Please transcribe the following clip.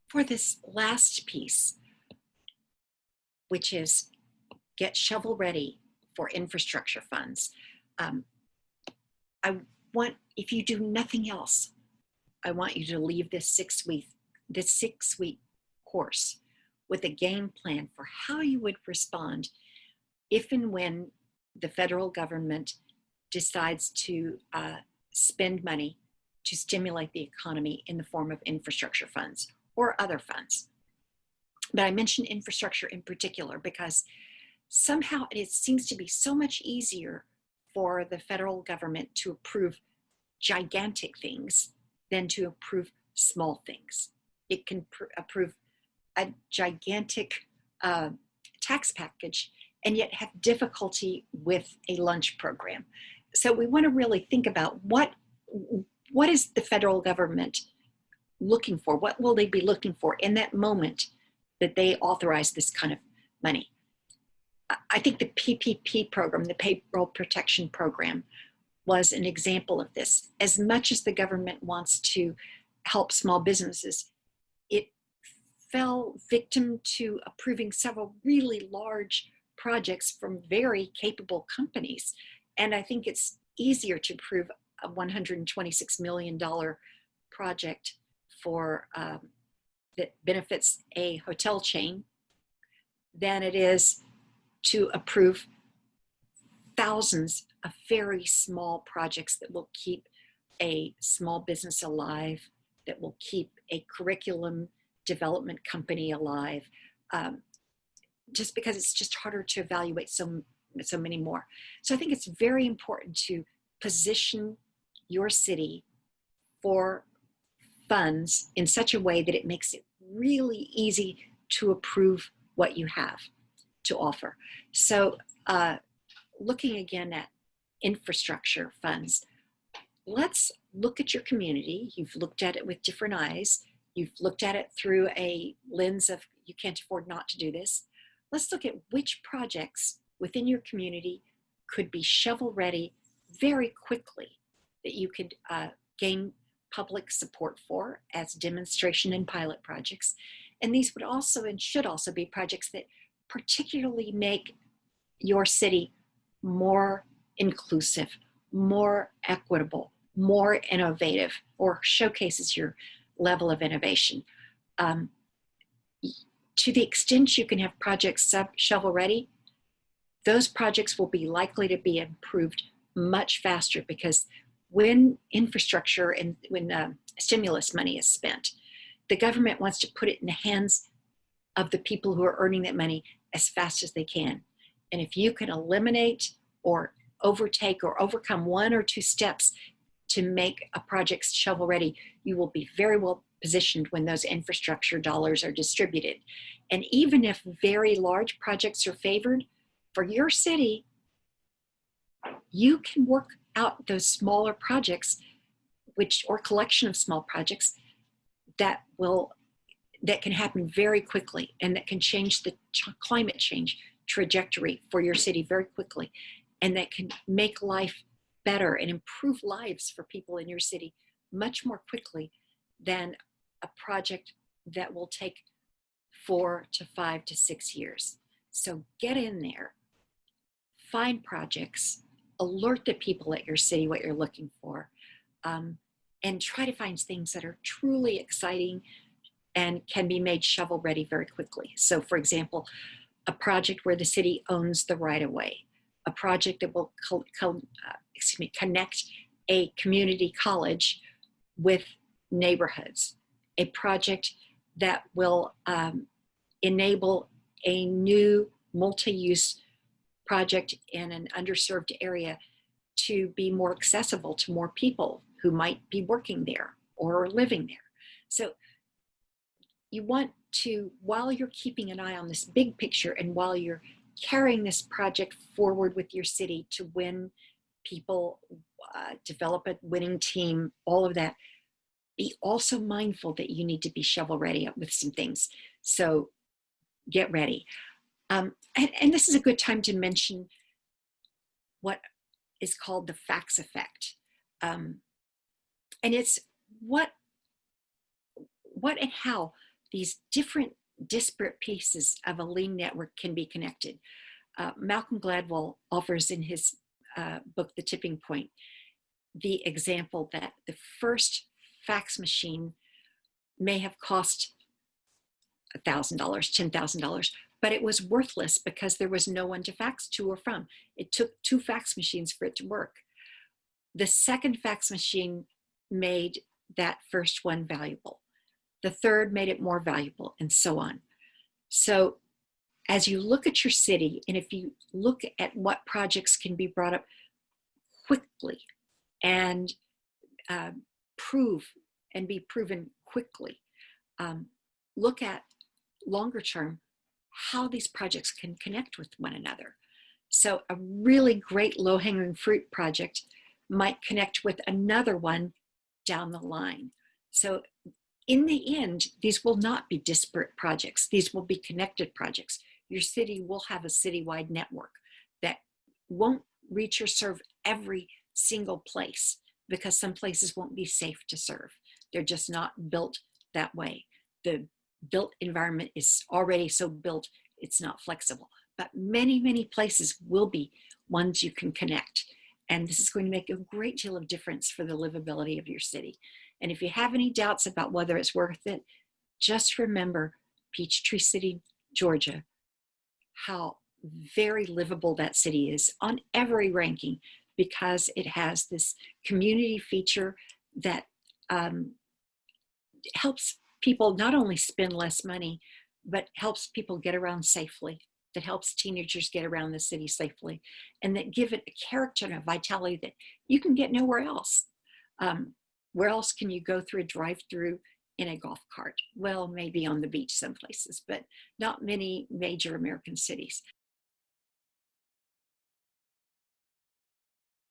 for this last piece, which is get shovel ready for infrastructure funds. I want, if you do nothing else, I want you to leave this 6-week course with a game plan for how you would respond if and when the federal government decides to spend money to stimulate the economy in the form of infrastructure funds or other funds. But I mention infrastructure in particular because somehow it seems to be so much easier for the federal government to approve gigantic things than to approve small things. It can approve a gigantic tax package and yet have difficulty with a lunch program. So we want to really think about what is the federal government looking for? What will they be looking for in that moment that they authorize this kind of money? I think the PPP program, the Payroll Protection Program, was an example of this. As much as the government wants to help small businesses, it fell victim to approving several really large projects from very capable companies. And I think it's easier to approve a $126 million project for that benefits a hotel chain than it is to approve thousands of very small projects that will keep a small business alive, that will keep a curriculum development company alive, just because it's just harder to evaluate so many more. So I think it's very important to position your city for funds in such a way that it makes it really easy to approve what you have to offer. So looking again at infrastructure funds, let's look at your community. You've looked at it with different eyes. You've looked at it through a lens of you can't afford not to do this. Let's look at which projects within your community could be shovel ready very quickly that you could gain public support for as demonstration and pilot projects. And these would also and should also be projects that particularly make your city more inclusive, more equitable, more innovative, or showcases your level of innovation. To the extent you can have projects shovel ready, those projects will be likely to be improved much faster, because when infrastructure and when stimulus money is spent, the government wants to put it in the hands of the people who are earning that money as fast as they can. And if you can eliminate or overtake or overcome one or two steps to make a project shovel ready, you will be very well positioned when those infrastructure dollars are distributed. And even if very large projects are favored, for your city, you can work out those smaller projects, or collection of small projects that can happen very quickly and that can change the climate change trajectory for your city very quickly, and that can make life better and improve lives for people in your city much more quickly than a project that will take 4 to 5 to 6 years. So get in there, find projects, alert the people at your city what you're looking for, and try to find things that are truly exciting and can be made shovel ready very quickly. So for example, a project where the city owns the right of way, a project that will connect a community college with neighborhoods, a project that will enable a new multi-use project in an underserved area to be more accessible to more people who might be working there or living there. So you want to, while you're keeping an eye on this big picture and while you're carrying this project forward with your city to win people, develop a winning team, all of that, be also mindful that you need to be shovel ready with some things. So get ready. And this is a good time to mention what is called the facts effect. And it's what and how these different disparate pieces of a lean network can be connected. Malcolm Gladwell offers in his book, The Tipping Point, the example that the first fax machine may have cost $1,000, $10,000, but it was worthless because there was no one to fax to or from. It took 2 fax machines for it to work. The second fax machine made that first one valuable. The third made it more valuable, and so on. So as you look at your city, and if you look at what projects can be brought up quickly and prove and be proven quickly, look at longer term how these projects can connect with one another. So a really great low-hanging fruit project might connect with another one down the line. So in the end, these will not be disparate projects. These will be connected projects. Your city will have a citywide network that won't reach or serve every single place because some places won't be safe to serve. They're just not built that way. The built environment is already so built, it's not flexible. But many, many places will be ones you can connect. And this is going to make a great deal of difference for the livability of your city. And if you have any doubts about whether it's worth it, just remember Peachtree City, Georgia, how very livable that city is on every ranking because it has this community feature that helps people not only spend less money, but helps people get around safely, that helps teenagers get around the city safely, and that give it a character and a vitality that you can get nowhere else. Where else can you go through a drive-through in a golf cart? Well, maybe on the beach some places, but not many major American cities.